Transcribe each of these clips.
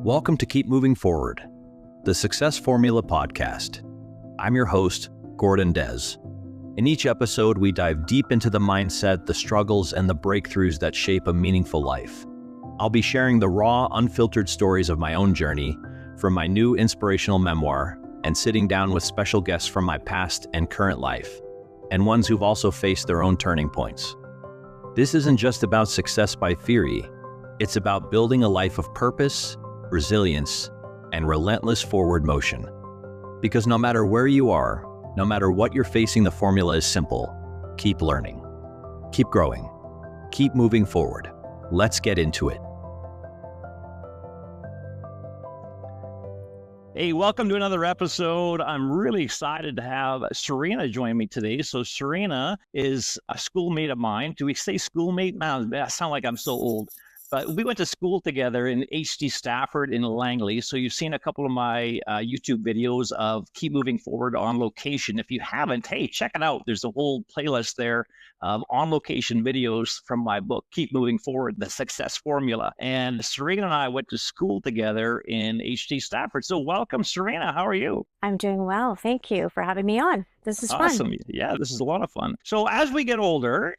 Welcome to Keep Moving Forward, the Success Formula podcast. I'm your host, Gordon Dez. In each episode, we dive deep into the mindset, the struggles, and the breakthroughs that shape a meaningful life. I'll be sharing the raw, unfiltered stories of my own journey, from my new inspirational memoir, and sitting down with special guests from my past and current life, and ones who've also faced their own turning points. This isn't just about success by theory. It's about building a life of purpose, resilience, and relentless forward motion. Because no matter where you are, no matter what you're facing, the formula is simple. Keep learning, keep growing, keep moving forward. Let's get into it. Hey, welcome to another episode. I'm really excited to have Serena join me today. So Serena is a schoolmate of mine. Do we say schoolmate? Man, I sound like I'm so old. But we went to school together in HD Stafford in Langley. So you've seen a couple of my YouTube videos of Keep Moving Forward on location. If you haven't, hey, check it out. There's a whole playlist there of on location videos from my book, Keep Moving Forward, the Success Formula. And Serena and I went to school together in HD Stafford. So welcome, Serena. How are you? I'm doing well. Thank you for having me on. This is awesome. Fun. Yeah, this is a lot of fun. So as we get older,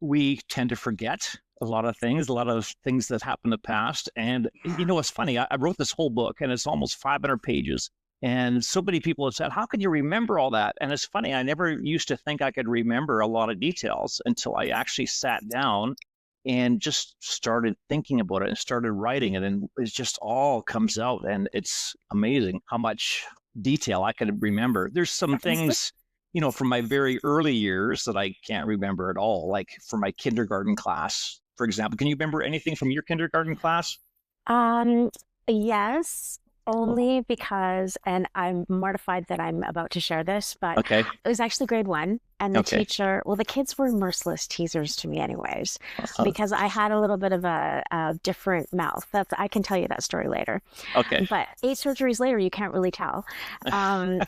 we tend to forget a lot of things that happened in the past. And you know, it's funny, I wrote this whole book and it's almost 500 pages. And so many people have said, how can you remember all that? And it's funny, I never used to think I could remember a lot of details until I actually sat down and just started thinking about it and started writing it. And it just all comes out. And it's amazing how much detail I could remember. There's some things, you know, from my very early years that I can't remember at all, like from my kindergarten class, for example. Can you remember anything from your kindergarten class? Yes, only because, and I'm mortified that I'm about to share this, but okay. It was actually grade 1. And the teacher, well, the kids were merciless teasers to me anyways, because I had a little bit of a different mouth. I can tell you that story later. Okay. But 8 surgeries later, you can't really tell. And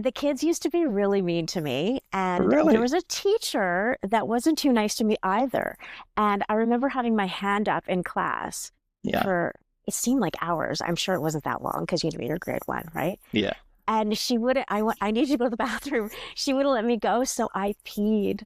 the kids used to be really mean to me. And there was a teacher that wasn't too nice to me either. And I remember having my hand up in class for, it seemed like hours. I'm sure it wasn't that long because you're grade 1, right? Yeah. And she wouldn't, I needed to go to the bathroom. She wouldn't let me go. So I peed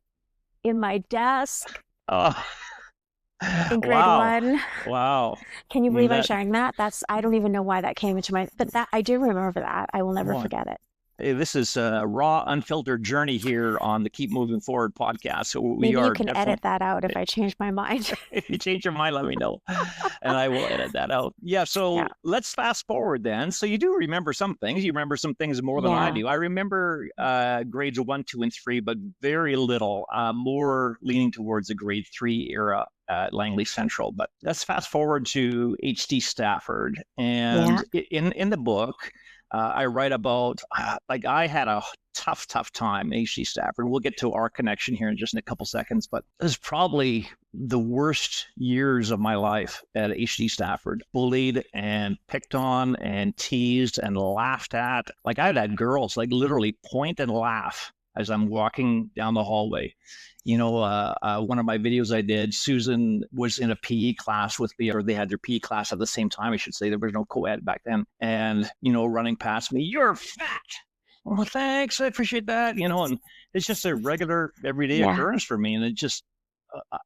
in my desk in grade 1. Wow. Can you believe I'm sharing that? I don't even know why that came into my, but I do remember that. I will never forget it. Hey, this is a raw, unfiltered journey here on the Keep Moving Forward podcast. So maybe you can edit that out if I change my mind. If you change your mind, let me know, and I will edit that out. Yeah, so let's fast forward then. So you do remember some things. You remember some things more than I do. I remember grades 1, 2, and 3, but very little, more leaning towards the grade 3 era at Langley Central. But let's fast forward to HD Stafford. And in the book, I write about, I had a tough time at HD Stafford. We'll get to our connection here in just a couple seconds, but it was probably the worst years of my life at HD Stafford. Bullied and picked on and teased and laughed at. Like I had girls literally point and laugh as I'm walking down the hallway. You know, one of my videos I did, Susan was in a PE class with me, or they had their PE class at the same time, I should say. There was no co-ed back then. And, you know, running past me, "You're fat." "Well, thanks. I appreciate that." You know, and it's just a regular, everyday occurrence for me. And it just,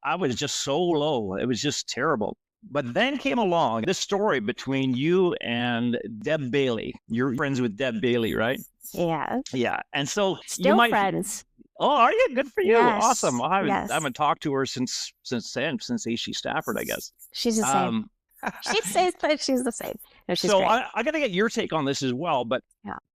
I was just so low. It was just terrible. But then came along this story between you and Deb Bailey. You're friends with Deb Bailey, right? Yeah. Yeah. And so still friends. Oh, are you? Good for you. Yes. Awesome. Well, I haven't talked to her since HD Stafford, I guess. She's the same. She says that she's the same. No, she's so great. I got to get your take on this as well, but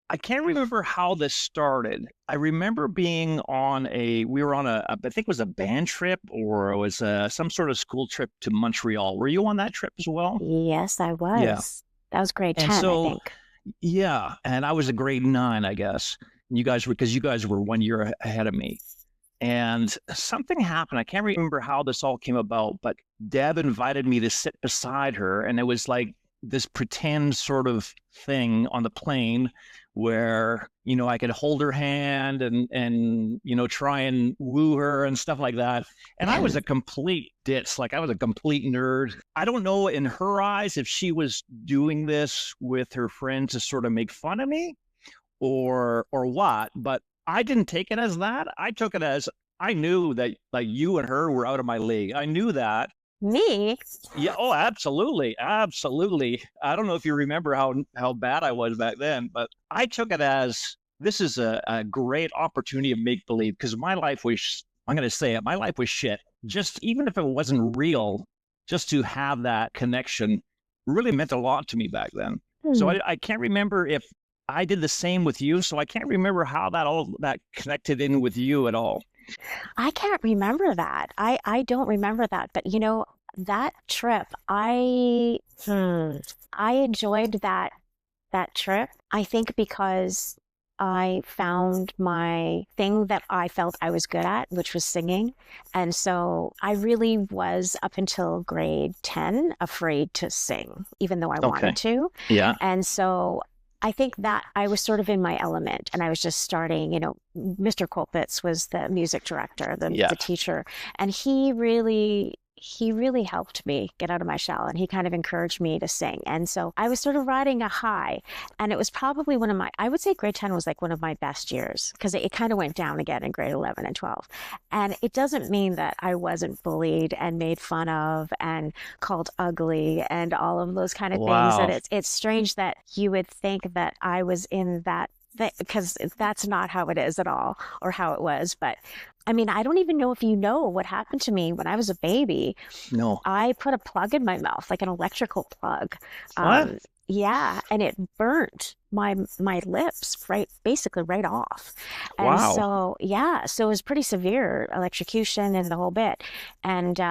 I can't remember how this started. I remember being on we were on I think it was a band trip, or it was some sort of school trip to Montreal. Were you on that trip as well? Yes, I was. Yeah. That was grade 10, I think. Yeah. And I was a grade 9, I guess. Because you guys were 1 year ahead of me. And something happened. I can't remember how this all came about, but Deb invited me to sit beside her. And it was like this pretend sort of thing on the plane where, you know, I could hold her hand and, you know, try and woo her and stuff like that. And I was a complete ditz. Like I was a complete nerd. I don't know in her eyes if she was doing this with her friend to sort of make fun of me or what, but I didn't take it as that. I took it as I knew that like you and her were out of my league. I knew that. Me? Yeah. Oh, absolutely. Absolutely. I don't know if you remember how bad I was back then, but I took it as this is a great opportunity of make believe because my life was, I'm going to say it, my life was shit. Just even if it wasn't real, just to have that connection really meant a lot to me back then. So I can't remember if I did the same with you. So I can't remember how that connected in with you at all. I can't remember that. I don't remember that. But you know, that trip, I enjoyed that trip. I think because I found my thing that I felt I was good at, which was singing. And so I really was up until grade 10 afraid to sing, even though I wanted to. Yeah. And so I think that I was sort of in my element and I was just starting, you know, Mr. Colpitz was the music director, the teacher, and he really helped me get out of my shell and he kind of encouraged me to sing. And so I was sort of riding a high and it was probably I would say grade 10 was like one of my best years because it kind of went down again in grade 11 and 12. And it doesn't mean that I wasn't bullied and made fun of and called ugly and all of those kind of things. And it's strange that you would think that I was in that because that's not how it is at all or how it was. But I mean, I don't even know if you know what happened to me when I was a baby. No. I put a plug in my mouth, like an electrical plug. What? Yeah, and it burnt my lips basically right off. And wow. So it was pretty severe, electrocution and the whole bit. And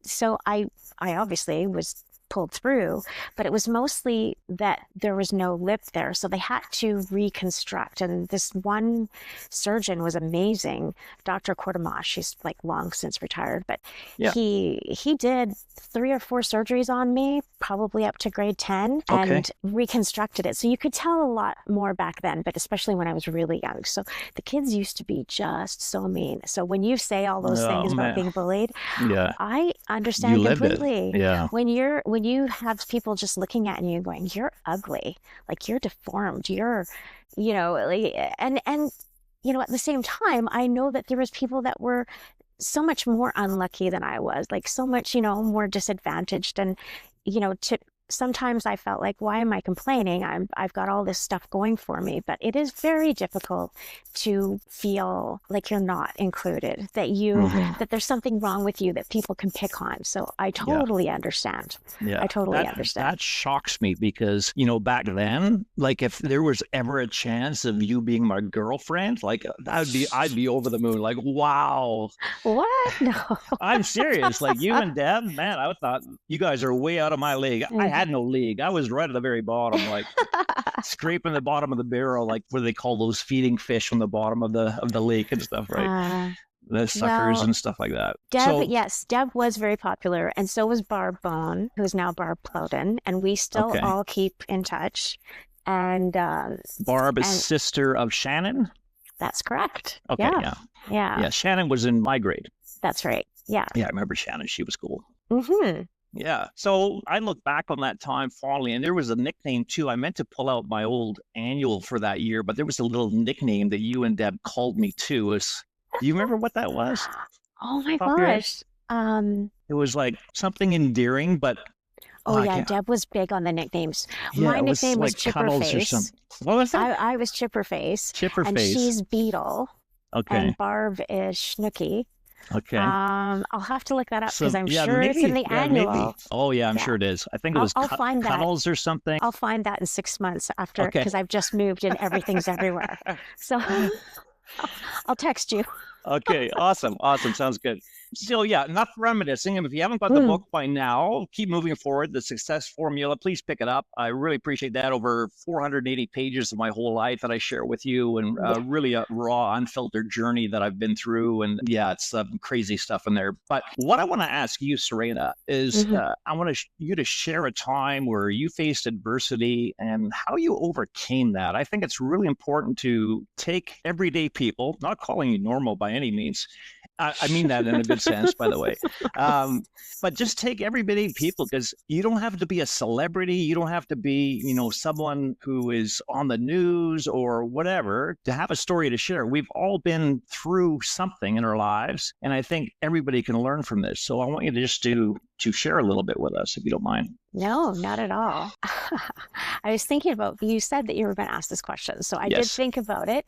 so I obviously was pulled through, but it was mostly that there was no lip there. So they had to reconstruct. And this one surgeon was amazing, Dr. Cortamash. He's like long since retired, but he did 3 or 4 surgeries on me, probably up to grade 10, and reconstructed it. So you could tell a lot more back then, but especially when I was really young. So the kids used to be just so mean. So when you say all those things about being bullied, I understand completely. Yeah. When you have people just looking at you going, you're ugly, like you're deformed, you're, you know, and you know, at the same time, I know that there was people that were so much more unlucky than I was, like so much, you know, more disadvantaged. And, you know, sometimes I felt like, why am I complaining? I've got all this stuff going for me, but it is very difficult to feel like you're not included, that that there's something wrong with you that people can pick on. So I totally understand. Yeah. I totally understand. That shocks me because, you know, back then, like if there was ever a chance of you being my girlfriend, like I'd be over the moon. Like, wow. What? No. I'm serious. Like you and Deb, man, I thought you guys are way out of my league. I had no league. I was right at the very bottom, like scraping the bottom of the barrel, like what do they call those feeding fish on the bottom of the lake and stuff, right? The suckers and stuff like that. Deb was very popular, and so was Barb Bone, who's now Barb Plowden, and we still all keep in touch. And Barb is sister of Shannon. That's correct. Okay, yeah. Shannon was in my grade. That's right. Yeah. Yeah, I remember Shannon. She was cool. Mm-hmm. Yeah. So I look back on that time fondly, and there was a nickname too. I meant to pull out my old annual for that year, but there was a little nickname that you and Deb called me too. Do you remember what that was? Oh my gosh. It was like something endearing, but Deb was big on the nicknames. Yeah, my nickname was like Chipperface. Or something. What was that? I was Chipperface. Chipperface. And she's Beetle. Okay. And Barb is Schnooky. Okay. I'll have to look that up because I'm sure it's in the annual. Maybe. Oh yeah, I'm sure it is. I think it was I'll find Cuddles or something. I'll find that in 6 months after because I've just moved and everything's everywhere. So I'll text you. Okay, awesome. Sounds good. So yeah, enough reminiscing. And if you haven't got the Mm. book by now, keep moving forward. The Success Formula, please pick it up. I really appreciate that. Over 480 pages of my whole life that I share with you, and Yeah. really a raw, unfiltered journey that I've been through. And yeah, it's crazy stuff in there. But what I want to ask you, Serena, is I want you to share a time where you faced adversity and how you overcame that. I think it's really important to take everyday people, not calling you normal by any means. I mean that in a good sense, by the way. But just take everyday people, because you don't have to be a celebrity. You don't have to be, someone who is on the news or whatever to have a story to share. We've all been through something in our lives, and I think everybody can learn from this. So I want you to just to share a little bit with us, if you don't mind. No, not at all. I was thinking about, you said that you were going to ask this question. So I did think about it.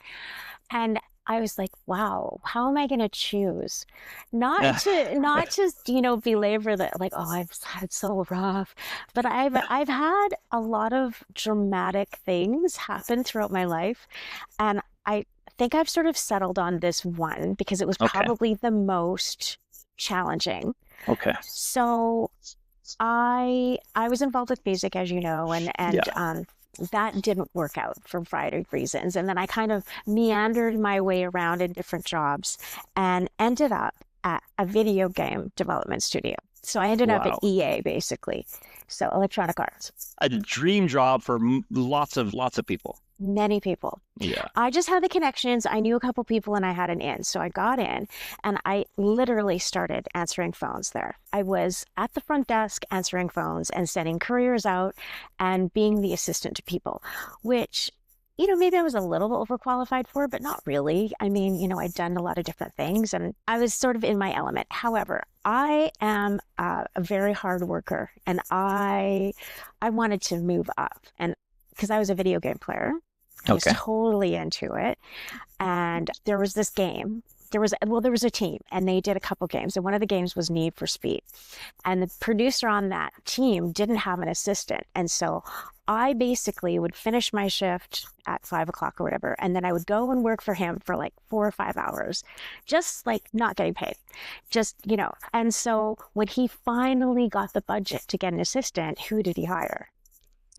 And I was like, wow, how am I going to choose? Not to belabor that, like, oh, I've had so rough, but I've had a lot of dramatic things happen throughout my life, and I think I've sort of settled on this one because it was probably the most challenging. Okay. So I was involved with music, as you know, and that didn't work out for a variety of reasons. And then I kind of meandered my way around in different jobs and ended up at a video game development studio. So I ended up at EA, basically. So Electronic Arts. A dream job for lots of people. Many people. Yeah. I just had the connections. I knew a couple people and I had an in. So I got in and I literally started answering phones there. I was at the front desk answering phones and sending couriers out and being the assistant to people, which, maybe I was a little overqualified for, but not really. I mean, I'd done a lot of different things and I was sort of in my element. However, I am a very hard worker and I wanted to move up, and because I was a video game player. I was totally into it. And there was this game. There was a team and they did a couple games. And one of the games was Need for Speed. And the producer on that team didn't have an assistant. And so I basically would finish my shift at 5 o'clock or whatever. And then I would go and work for him for like 4 or 5 hours, just like not getting paid, And so when he finally got the budget to get an assistant, who did he hire?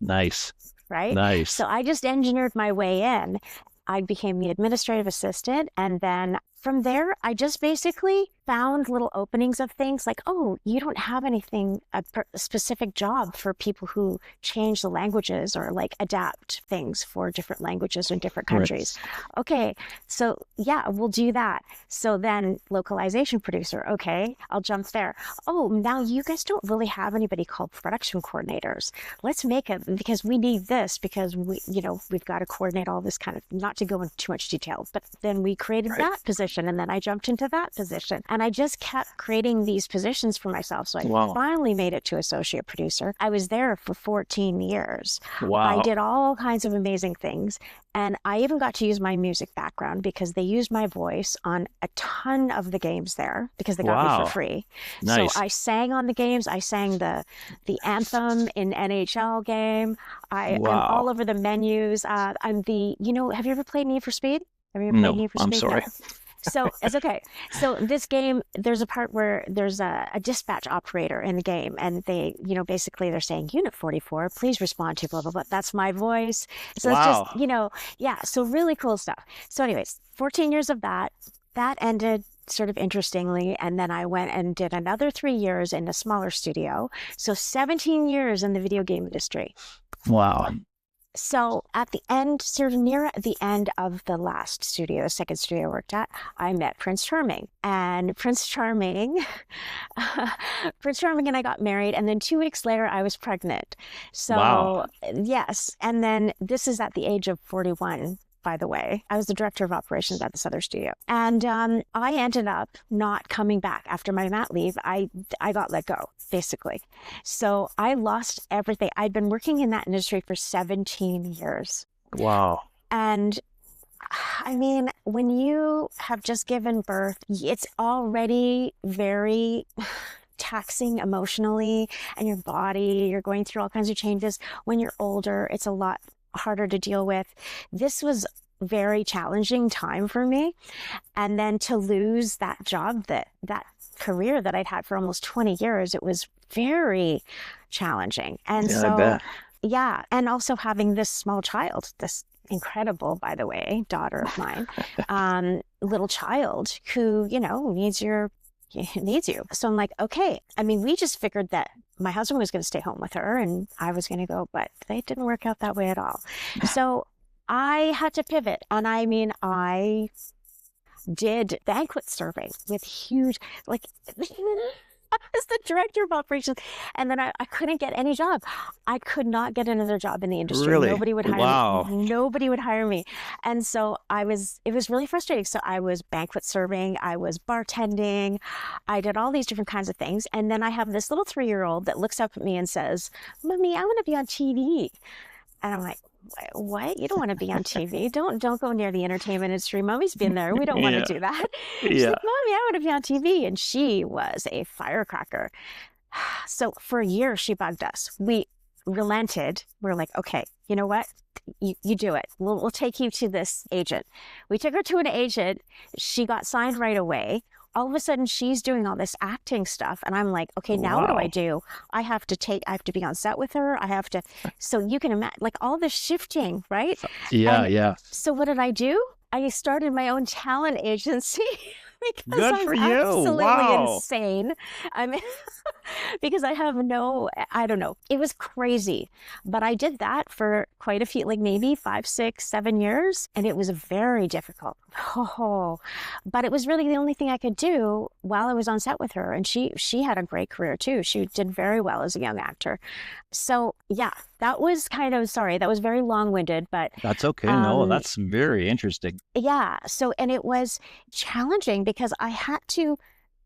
Nice. Right? Nice. So I just engineered my way in. I became the administrative assistant. And then from there, I just basically found little openings of things like, oh, you don't have anything, a specific job for people who change the languages or like adapt things for different languages in different countries. Right. Okay, so yeah, we'll do that. So then localization producer, okay, I'll jump there. Oh, now you guys don't really have anybody called production coordinators. Let's make it, because we need this, because we've got to coordinate all this kind of, not to go into too much detail, but then we created that position and then I jumped into that position. And I just kept creating these positions for myself. So I finally made it to associate producer. I was there for 14 years. Wow. I did all kinds of amazing things. And I even got to use my music background because they used my voice on a ton of the games there because they got me for free. Nice. So I sang on the games. I sang the anthem in NHL game. I'm all over the menus. I'm the, have you ever played Need for Speed? Have you ever played Need for Speed? I'm sorry. So it's okay. So this game, there's a part where there's a dispatch operator in the game and they, basically they're saying unit 44, please respond to blah, blah, blah. That's my voice. So it's just, so really cool stuff. So anyways, 14 years of that ended sort of interestingly. And then I went and did another 3 years in a smaller studio. So 17 years in the video game industry. Wow. So at the end, sort of near the end of the last studio, the second studio I worked at, I met Prince Charming. And Prince Charming and I got married. And then 2 weeks later, I was pregnant. So yes. And then this is at the age of 41. By the way, I was the director of operations at this other studio. And I ended up not coming back after my mat leave. I got let go, basically. So I lost everything. I'd been working in that industry for 17 years. Wow. And I mean, when you have just given birth, it's already very taxing emotionally, and your body, you're going through all kinds of changes. When you're older, it's a lot harder to deal with. This was very challenging time for me. And then to lose that job that career that I'd had for almost 20 years, it was very challenging. And I bet. yeah. And also having this small child, this incredible, by the way, daughter of mine, little child who, needs you. So I'm like, okay. I mean, we just figured that my husband was going to stay home with her and I was going to go, but it didn't work out that way at all. So I had to pivot. And I mean, I did banquet serving with huge, like, I was the director of operations, and then I couldn't get any job. I could not get another job in the industry. Really? Nobody would hire Wow. me. Nobody would hire me. And so it was really frustrating. So I was banquet serving, I was bartending, I did all these different kinds of things. And then I have this little 3-year-old that looks up at me and says, "Mommy, I want to be on TV." And I'm like, "What? You don't want to be on TV? Don't go near the entertainment industry. Mommy's been there. We don't want to do that." She's like, "Mommy, I want to be on TV." And she was a firecracker. So for a year, she bugged us. We relented. We're like, "Okay, you know what? You do it. We'll take you to this agent." We took her to an agent. She got signed right away. All of a sudden, she's doing all this acting stuff. And I'm like, okay, now what do I do? I have to be on set with her. So you can imagine, like, all this shifting, right? Yeah, And yeah. so what did I do? I started my own talent agency because Good I'm for you. absolutely Wow. insane. I mean, because I don't know. It was crazy. But I did that for quite a few, like maybe 5, 6, 7 years. And it was very difficult. Oh, but it was really the only thing I could do while I was on set with her. And she had a great career too. She did very well as a young actor. So yeah, that was that was very long-winded, but That's okay. No, that's very interesting. yeah. So, and it was challenging because I had to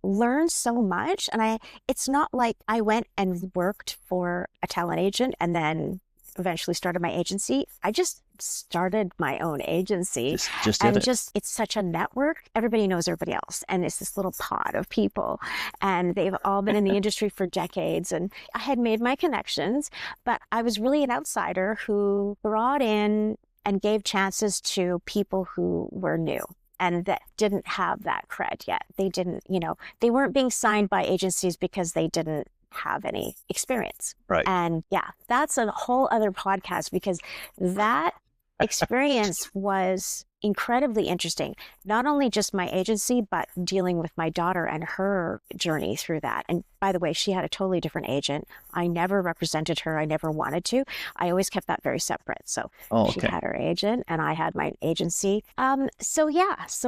learn so much. And it's not like I went and worked for a talent agent and then eventually started my agency. I just started my own agency. Just did it. It's such a network. Everybody knows everybody else. And it's this little pod of people. And they've all been in the industry for decades. And I had made my connections, but I was really an outsider who brought in and gave chances to people who were new and that didn't have that cred yet. They didn't, they weren't being signed by agencies because they didn't have any experience. Right. And yeah, that's a whole other podcast because that experience was incredibly interesting. Not only just my agency, but dealing with my daughter and her journey through that. And by the way, she had a totally different agent. I never represented her. I never wanted to. I always kept that very separate. So she had her agent and I had my agency. So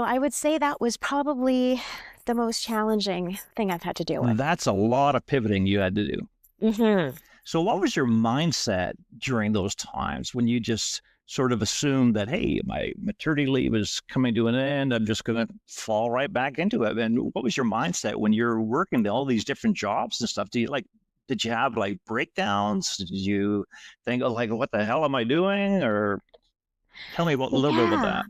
I would say that was probably the most challenging thing I've had to deal with. That's a lot of pivoting you had to do. Mm-hmm. So what was your mindset during those times when you just sort of assumed that, hey, my maternity leave is coming to an end, I'm just going to fall right back into it? And what was your mindset when you're working all these different jobs and stuff? Did you have like breakdowns? Did you think, oh, like, what the hell am I doing? Or tell me a little bit about that.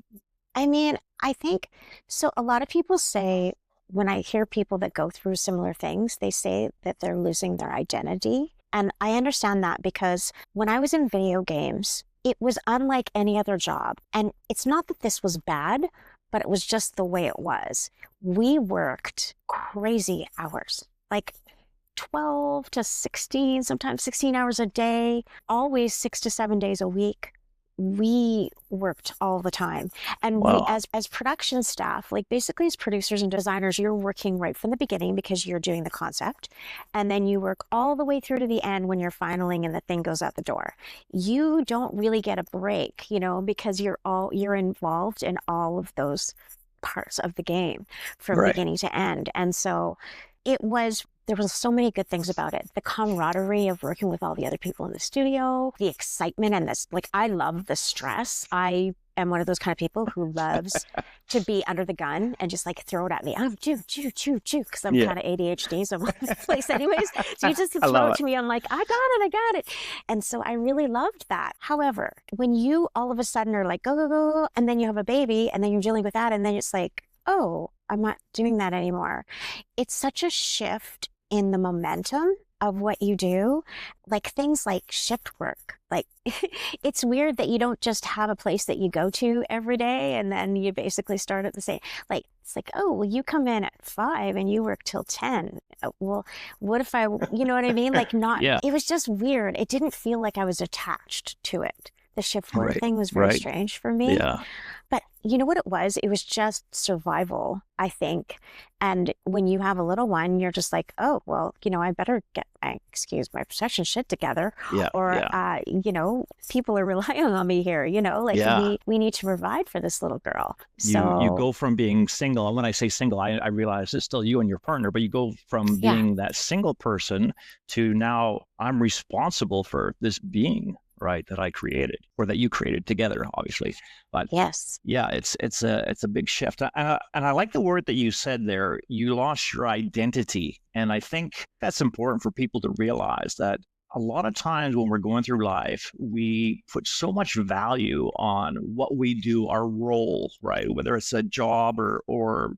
I mean, I think, so a lot of people say, when I hear people that go through similar things, they say that they're losing their identity. And I understand that because when I was in video games, it was unlike any other job. And it's not that this was bad, but it was just the way it was. We worked crazy hours, like 12 to 16, sometimes 16 hours a day, always 6 to 7 days a week. We worked all the time. And Wow. we, as production staff, like basically as producers and designers, you're working right from the beginning because you're doing the concept. And then you work all the way through to the end when you're finaling and the thing goes out the door. You don't really get a break, because you're involved in all of those parts of the game from beginning to end. And so there was so many good things about it. The camaraderie of working with all the other people in the studio, the excitement and this, like, I love the stress. I am one of those kind of people who loves to be under the gun and just like throw it at me. I'm chew, because I'm kind of ADHD, so I'm all over the place anyways. So you just throw it to me. I'm like, I got it. And so I really loved that. However, when you all of a sudden are like, go, go, go, and then you have a baby and then you're dealing with that. And then it's like, oh, I'm not doing that anymore. It's such a shift in the momentum of what you do, like things like shift work. Like it's weird that you don't just have a place that you go to every day and then you basically start at the same, like, it's like, oh, well, you come in at 5 and you work till 10. Well, what if you know what I mean? Like Yeah. it was just weird. It didn't feel like I was attached to it. The shift work Right. thing was very Right. strange for me. Yeah. But you know what it was? It was just survival, I think. And when you have a little one, you're just like, oh, well, I better get my protection shit together. Yeah. Or, Yeah. people are relying on me here, like Yeah. we need to provide for this little girl. You go from being single, and when I say single, I realize it's still you and your partner, but you go from being that single person to now I'm responsible for this being, right, that I created, or that you created together, obviously. But yes, yeah, it's a big shift. And I like the word that you said there. You lost your identity, and I think that's important for people to realize that a lot of times when we're going through life, we put so much value on what we do, our role, right? Whether it's a job or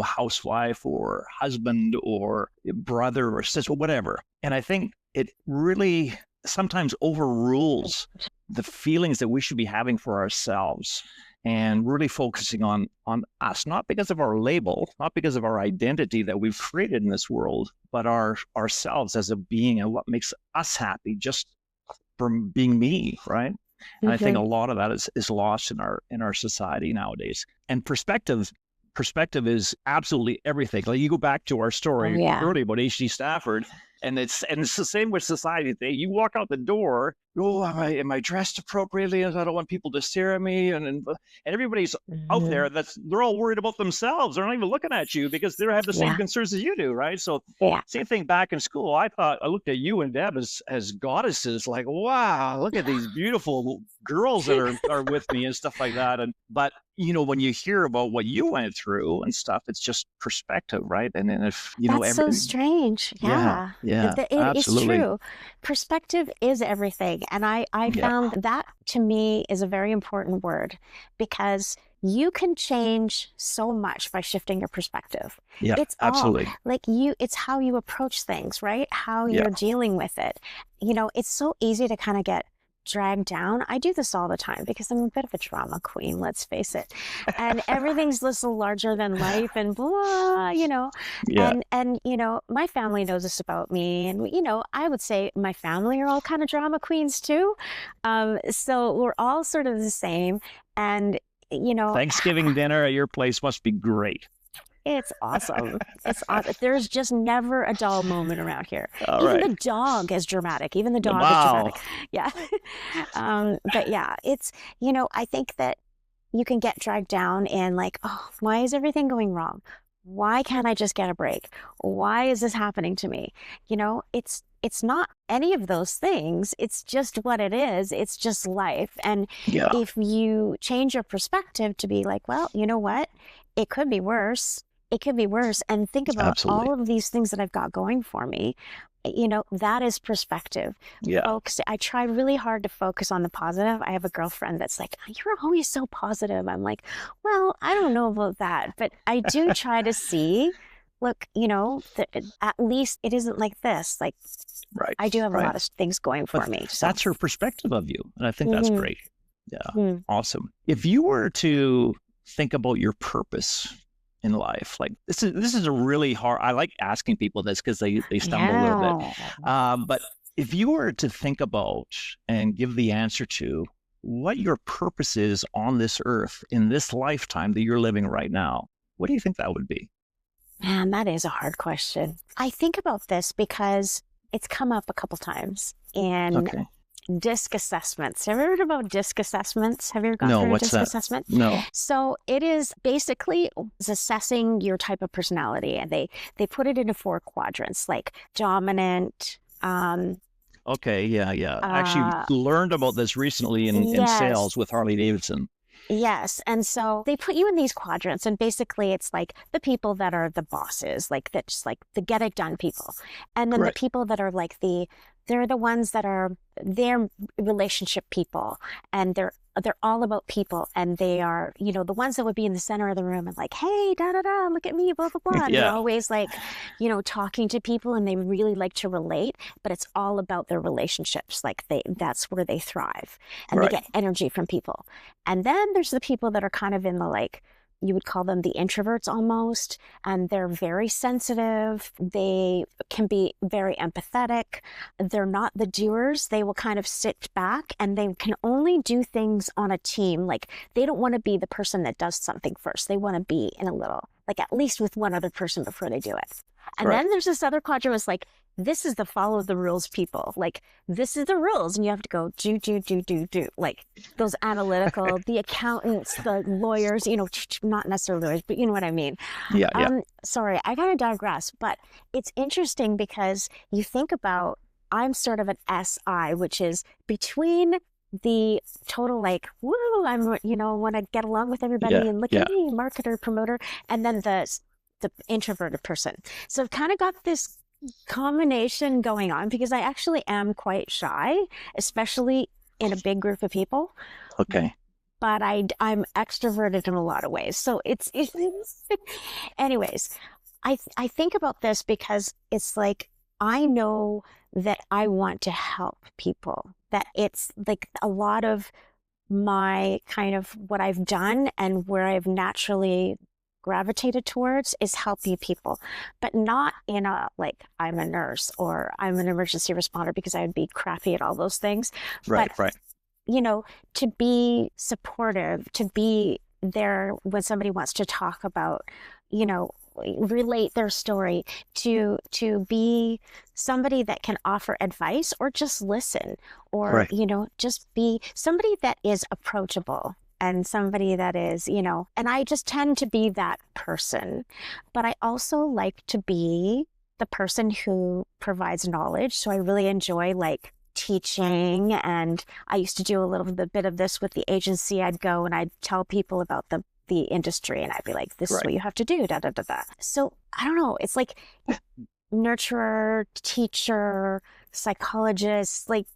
housewife or husband or brother or sister, whatever. And I think it really sometimes overrules the feelings that we should be having for ourselves, and really focusing on us, not because of our label, not because of our identity that we've created in this world, but ourselves as a being and what makes us happy just from being me, right? And I think a lot of that is lost in our society nowadays. And perspective is absolutely everything. Like you go back to our story earlier about H.D. Stafford, and it's the same with society today. You walk out the door, am I dressed appropriately? I don't want people to stare at me, and everybody's out there. They're all worried about themselves. They're not even looking at you because they have the same concerns as you do, right? So same thing back in school. I looked at you and Deb as goddesses, like, wow, look at these beautiful girls that are with me and stuff like that. But when you hear about what you went through and stuff, it's just perspective, right? And then if that's so strange. Yeah, absolutely. It's true. Perspective is everything. And I found that, to me, is a very important word, because you can change so much by shifting your perspective. Yeah, it's absolutely. It's how you approach things, right? How you're dealing with it. It's so easy to kind of get dragged down. I do this all the time because I'm a bit of a drama queen, let's face it. And everything's a little larger than life and blah, And my family knows this about me. And, I would say my family are all kind of drama queens too. So we're all sort of the same. And, Thanksgiving dinner at your place must be great. It's awesome. It's awesome. There's just never a dull moment around here. Even the dog is dramatic. Even the dog is dramatic. Yeah. But yeah, it's, I think that you can get dragged down in like, oh, why is everything going wrong? Why can't I just get a break? Why is this happening to me? It's not any of those things. It's just what it is. It's just life. And if you change your perspective to be like, well, you know what? It could be worse. It could be worse. And think about all of these things that I've got going for me. That is perspective. I try really hard to focus on the positive. I have a girlfriend that's like, you're always so positive. I'm like, well, I don't know about that, but I do try to see, look, at least it isn't like this. Like, I do have a lot of things going for me. So that's her perspective of you. And I think that's great. Yeah. Awesome. If you were to think about your purpose in life, like this is a really hard, I like asking people this because they stumble a little bit. But if you were to think about and give the answer to what your purpose is on this earth in this lifetime that you're living right now, what do you think that would be? Man, that is a hard question. I think about this because it's come up a couple times in DISC assessments. Have you heard about DISC assessments? Have you ever gone through a DISC assessment? No. So it is basically assessing your type of personality, and they put it into 4 quadrants, like dominant. I actually learned about this recently in sales with Harley Davidson. Yes. And so they put you in these quadrants, and basically it's like the people that are the bosses, like that's like the get it done people. And then the people that are like they're the ones that are their relationship people, and they're they're all about people, and they are, the ones that would be in the center of the room and like, hey, da da da, look at me, blah blah blah. And they're always like, talking to people, and they really like to relate, but it's all about their relationships. Like that's where they thrive, and they get energy from people. And then there's the people that are kind of in the, like, you would call them the introverts almost, and they're very sensitive. They can be very empathetic. They're not the doers. They will kind of sit back, and they can only do things on a team. Like, they don't want to be the person that does something first. They want to be in a little, like, at least with one other person before they do it. And then there's this other quadrant was like, this is the follow the rules people. Like, this is the rules, and you have to go do. Like, those analytical, the accountants, the lawyers, not necessarily lawyers, but you know what I mean. Yeah. Sorry, I kind of digress, but it's interesting because you think about, I'm sort of an SI, which is between the total, like, woo, I'm, want to get along with everybody and look at me, marketer, promoter, and then the introverted person. So I've kind of got this combination going on because I actually am quite shy, especially in a big group of people. Okay. But I'm extroverted in a lot of ways. So it's anyways, I think about this because it's like, I know that I want to help people, that it's like a lot of my kind of what I've done and where I've naturally gravitated towards is helping people, but not in a, like, I'm a nurse or I'm an emergency responder, because I would be crappy at all those things. Right. To be supportive, to be there when somebody wants to talk about, relate their story, to be somebody that can offer advice or just listen, or, just be somebody that is approachable. And somebody that is, and I just tend to be that person. But I also like to be the person who provides knowledge. So I really enjoy, like, teaching. And I used to do a little bit of this with the agency. I'd go and I'd tell people about the industry, and I'd be like, this is what you have to do, da da da da. So I don't know. It's like nurturer, teacher, psychologist, like,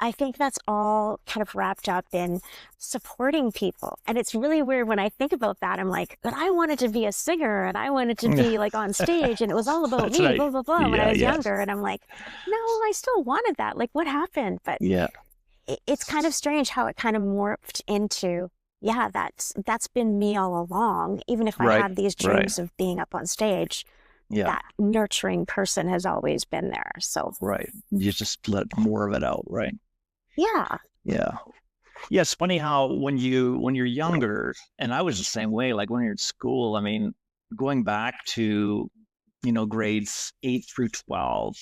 I think that's all kind of wrapped up in supporting people. And it's really weird when I think about that. I'm like, but I wanted to be a singer, and I wanted to be, like, on stage, and it was all about me, blah, blah, blah, when I was younger. And I'm like, no, I still wanted that. Like, what happened? But it's kind of strange how it kind of morphed into, that's been me all along. Even if I had these dreams of being up on stage, that nurturing person has always been there. So you just let more of it out, right? Yeah, it's funny how when you're younger, and I was the same way, like when you're at school, I mean, going back to grades 8 through 12,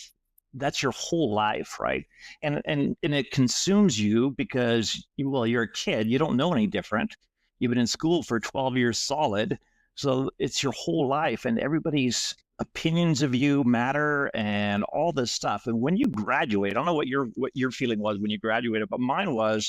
that's your whole life, right? And it consumes you because you're a kid, you don't know any different. You've been in school for 12 years solid, so it's your whole life, and everybody's opinions of you matter and all this stuff. And when you graduate, I don't know what your feeling was when you graduated, but mine was,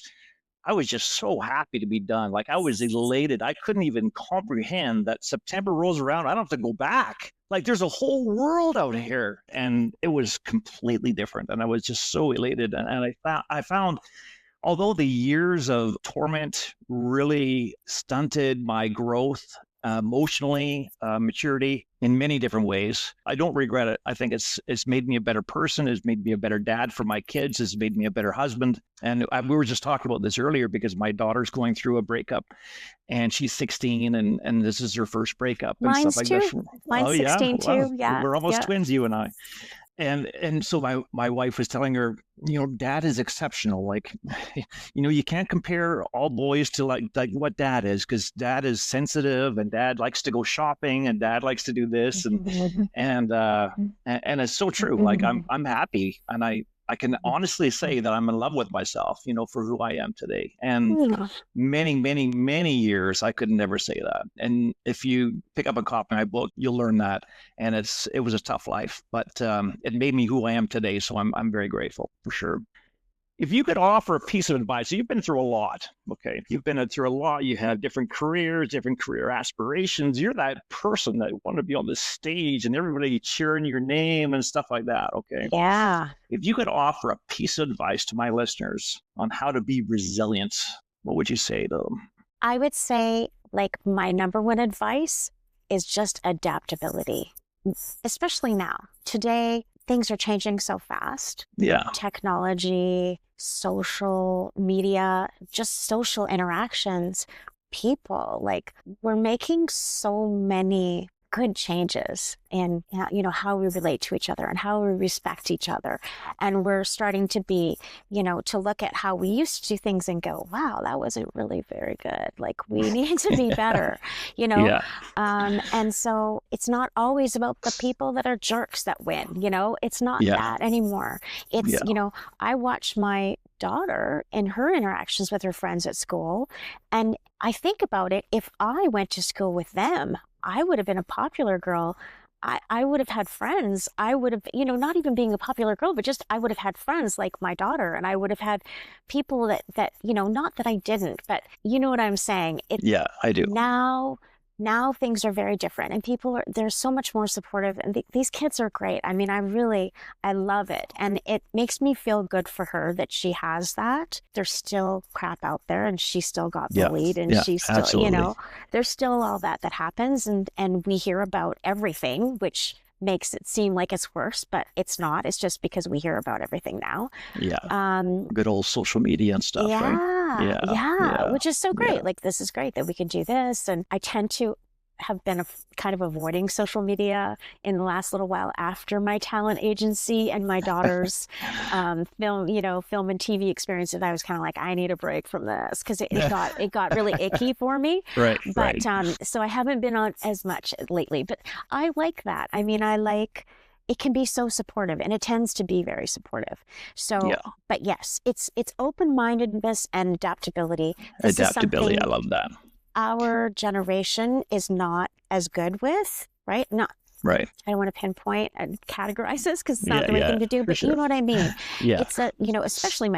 I was just so happy to be done. Like, I was elated. I couldn't even comprehend that September rolls around, I don't have to go back. Like, there's a whole world out here, and it was completely different. And I was just so elated. And I found, although the years of torment really stunted my growth emotionally, maturity in many different ways, I don't regret it. I think it's made me a better person. It's made me a better dad for my kids. It's made me a better husband. And we were just talking about this earlier because my daughter's going through a breakup, and she's 16, and this is her first breakup and Mine's stuff like too. that. Mine's 16 too. Yeah, we're almost twins, you and I. And so my wife was telling her, dad is exceptional. Like, you can't compare all boys to like what dad is, because dad is sensitive, and dad likes to go shopping, and dad likes to do this, and it's so true. Like, I'm happy, and I can honestly say that I'm in love with myself, for who I am today. And many, many, many years, I could never say that. And if you pick up a copy of my book, you'll learn that. And it was a tough life, but it made me who I am today. So I'm very grateful, for sure. If you could offer a piece of advice, so you've been through a lot, okay? You've been through a lot. You have different careers, different career aspirations. You're that person that wanted to be on the stage and everybody cheering your name and stuff like that, okay? Yeah. If you could offer a piece of advice to my listeners on how to be resilient, What would you say to them? I would say, like, my number one advice is just adaptability, especially now. Today, things are changing so fast. Yeah. Technology, social media, just social interactions, people, like, we're making so many good changes in, you know, how we relate to each other and how we respect each other. And we're starting to be, you know, to look at how we used to do things and go, wow, that wasn't really very good. Like, we need to be better, you know? Yeah. And so it's not always about the people that are jerks that win, you know? It's not that anymore. It's, you know, I watch my daughter in her interactions with her friends at school, and I think about it. If I went to school with them, I would have been a popular girl. I would have had friends. I would have, you know, not even being a popular girl, but just I would have had friends like my daughter, and I would have had people that, you know, not that I didn't, but you know what I'm saying? Yeah, I do. Now things are very different, and they're so much more supportive, and these kids are great. I mean, I love it. And it makes me feel good for her that she has that. There's still crap out there, and she still got bullied, and she's still, absolutely. you know, there's still all that happens, and we hear about everything, which makes it seem like it's worse, but it's not. It's just because we hear about everything now. Yeah. Good old social media and stuff, right? Yeah, which is so great. Like, this is great that we can do this. And I tend to have been kind of avoiding social media in the last little while after my talent agency and my daughter's film and TV experiences. I was kind of like, I need a break from this, because it got really icky for me. Right. But so I haven't been on as much lately, but I like that. I mean, it can be so supportive, and it tends to be very supportive. So, but yes, it's open-mindedness and adaptability. Adaptability, I love that. Our generation is not as good with, right? Right. I don't want to pinpoint and categorize this because it's not the right thing to do, but you know what I mean? It's especially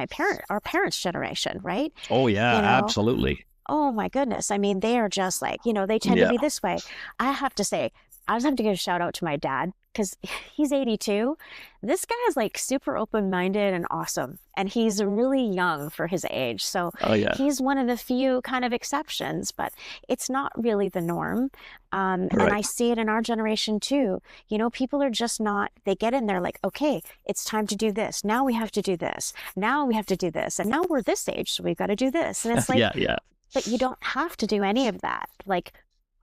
our parents' generation, right? Oh yeah, absolutely. Oh my goodness. I mean, they are just like, they tend to be this way. I have to say, I just have to give a shout out to my dad, because he's 82. This guy is like super open-minded and awesome. And he's really young for his age. So he's one of the few kind of exceptions, but it's not really the norm. And I see it in our generation too. People are just not, they get in there like, okay, it's time to do this. Now we have to do this. Now we have to do this. And now we're this age, so we've got to do this. And it's like, but you don't have to do any of that. Like,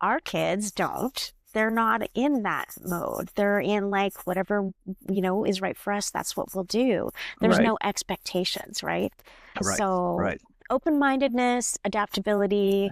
our kids don't. They're not in that mode. They're in like whatever, is right for us. That's what we'll do. There's no expectations, right? So open-mindedness, adaptability.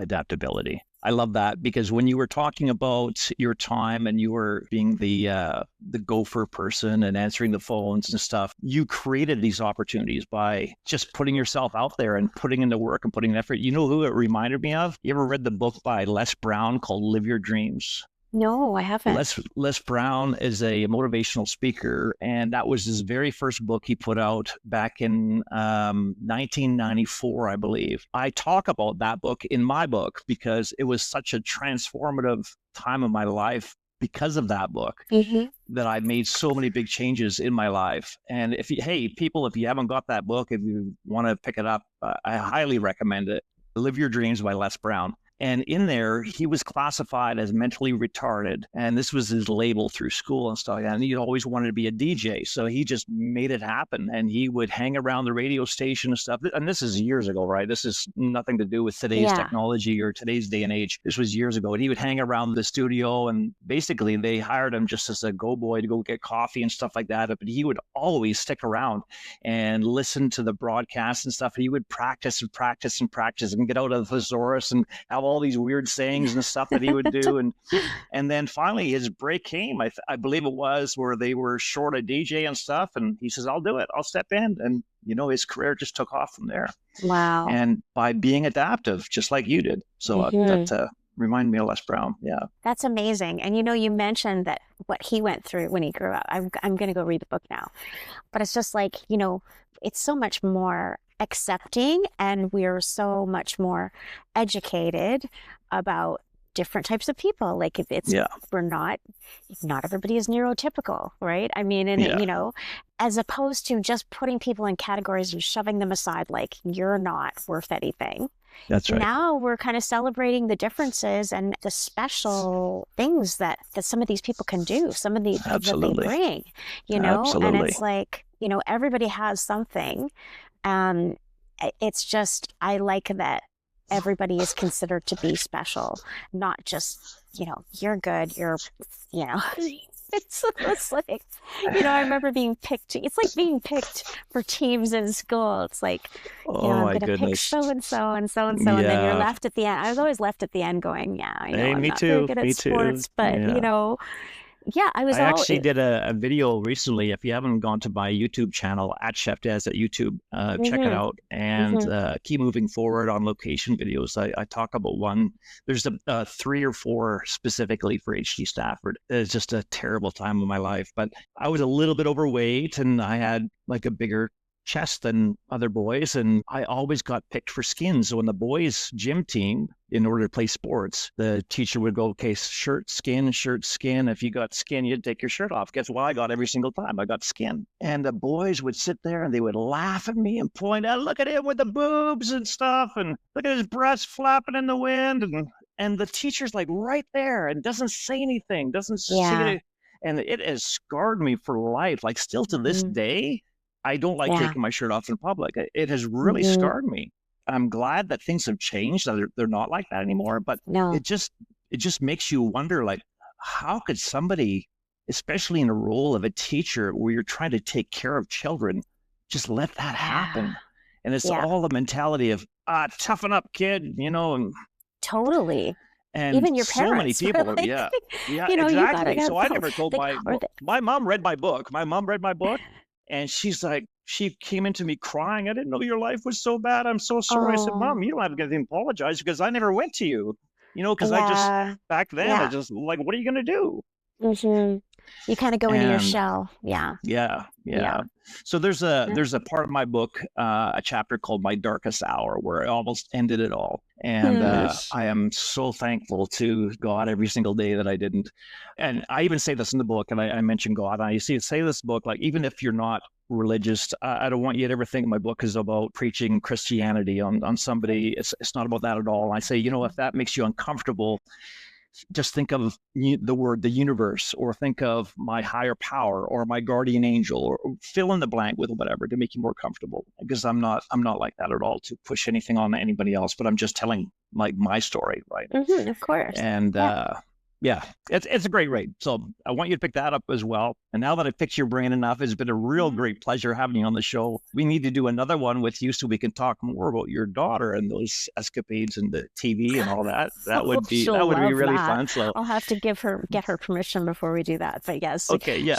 I love that, because when you were talking about your time and you were being the gopher person and answering the phones and stuff, you created these opportunities by just putting yourself out there and putting in the work and putting in effort. You know who it reminded me of? You ever read the book by Les Brown called Live Your Dreams? No, I haven't. Les Brown is a motivational speaker, and that was his very first book he put out back in 1994, I believe. I talk about that book in my book because it was such a transformative time of my life because of that book, that I made so many big changes in my life. And if you haven't got that book, if you want to pick it up, I highly recommend it. Live Your Dreams by Les Brown. And in there, he was classified as mentally retarded. And this was his label through school and stuff like that. And he always wanted to be a DJ. So he just made it happen. And he would hang around the radio station and stuff. And this is years ago, right? This is nothing to do with today's technology or today's day and age. This was years ago. And he would hang around the studio. And basically, they hired him just as a go-boy to go get coffee and stuff like that. But he would always stick around and listen to the broadcasts and stuff. And he would practice and practice and practice and get out of the thesaurus and have all these weird sayings and stuff that he would do. And then finally his break came. I believe it was where they were short a DJ and stuff. And he says, I'll do it. I'll step in. And, his career just took off from there. Wow. And by being adaptive, just like you did. So that reminded me of Les Brown. Yeah. That's amazing. And, you mentioned that what he went through when he grew up. I'm going to go read the book now. But it's just like, it's so much more accepting, and we're so much more educated about different types of people. Like if it's, we're not everybody is neurotypical, right? I mean, and you know, as opposed to just putting people in categories and shoving them aside, like you're not worth anything. That's right. Now we're kind of celebrating the differences and the special things that some of these people can do, some of the that they bring, you know, and it's like, you know, everybody has something. It's just, I like that everybody is considered to be special, not just, you know, you're good, you're, you know, it's like, you know, I remember being picked. It's like being picked for teams in school. It's like, you know, I'm going to pick so-and-so and so-and-so, and then you're left at the end. I was always left at the end going, yeah, I know, I'm not very good at sports, but, you know, I actually did a video recently. If you haven't gone to my YouTube channel, at Chef Des at YouTube, check it out, and keep moving forward on location videos. I talk about one. There's 3 or 4 specifically for HD Stafford. It's just a terrible time of my life, but I was a little bit overweight and I had like a bigger chest than other boys, and I always got picked for skin. So in the boys gym team, in order to play sports, the teacher would go, okay, shirt, skin. If you got skin, you'd take your shirt off. Guess what I got every single time? I got skin. And the boys would sit there and they would laugh at me and point out, look at him with the boobs and stuff, and look at his breasts flapping in the wind. And the teacher's like right there and doesn't say anything, doesn't see it. And it has scarred me for life. Like still to this day, I don't like taking my shirt off in public. It has really scarred me. I'm glad that things have changed. They're not like that anymore. But it just makes you wonder, like, how could somebody, especially in a role of a teacher where you're trying to take care of children, just let that happen? And it's all the mentality of, toughen up, kid, you know. And totally. And even your so many parents, people, like, you know, exactly. So I never told my mom read my book. My mom read my book. And she's like, she came into me crying. I didn't know your life was so bad. I'm so sorry. I said, Mom, you don't have to apologize because I never went to you. You know, because I just, back then, I just like, what are you going to do? You kind of go into your shell. Yeah. So there's a part of my book, a chapter called My Darkest Hour, where I almost ended it all. And I am so thankful to God every single day that I didn't. And I even say this in the book, and I mention God. I say this book, like, even if you're not religious, I don't want you to ever think my book is about preaching Christianity on somebody. It's not about that at all. I say, you know, if that makes you uncomfortable, just think of the word, the universe, or think of my higher power or my guardian angel, or fill in the blank with whatever to make you more comfortable. Because I'm not like that at all to push anything on anybody else, but I'm just telling like my story, right? Of course. And it's a great read. So I want you to pick that up as well. And now that I picked your brain enough, it's been a real great pleasure having you on the show. We need to do another one with you so we can talk more about your daughter and those escapades and the TV and all that. That would be really fun. So I'll have to get her permission before we do that. But yes,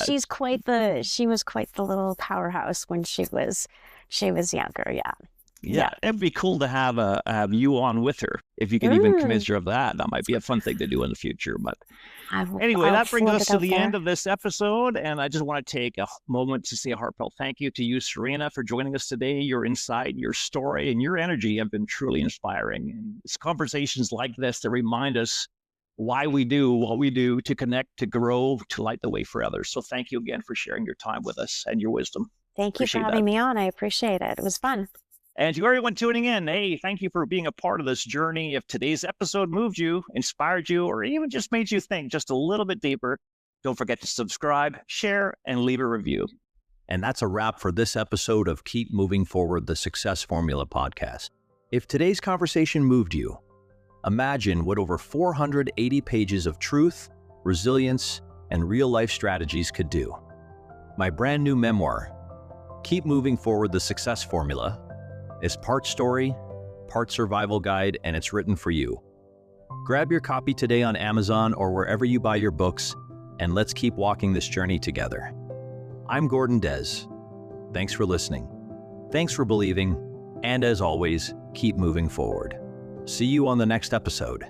she was quite the little powerhouse when she was younger. Yeah, it'd be cool to have you on with her if you can even convince her of that. That might be a fun thing to do in the future. But anyway, that brings us to the end of this episode, and I just want to take a moment to say a heartfelt thank you to you, Serena, for joining us today. Your insight, your story, and your energy have been truly inspiring. And it's conversations like this that remind us why we do what we do, to connect, to grow, to light the way for others. So thank you again for sharing your time with us and your wisdom. Thank you for having me on. I appreciate it. It was fun. And to everyone tuning in, hey, thank you for being a part of this journey. If today's episode moved you, inspired you, or even just made you think just a little bit deeper, don't forget to subscribe, share, and leave a review. And that's a wrap for this episode of Keep Moving Forward, the Success Formula podcast. If today's conversation moved you, imagine what over 480 pages of truth, resilience, and real-life strategies could do. My brand new memoir, Keep Moving Forward, the Success Formula, is part story, part survival guide, and it's written for you. Grab your copy today on Amazon or wherever you buy your books, and let's keep walking this journey together. I'm Gordon Des. Thanks for listening. Thanks for believing, and as always, keep moving forward. See you on the next episode.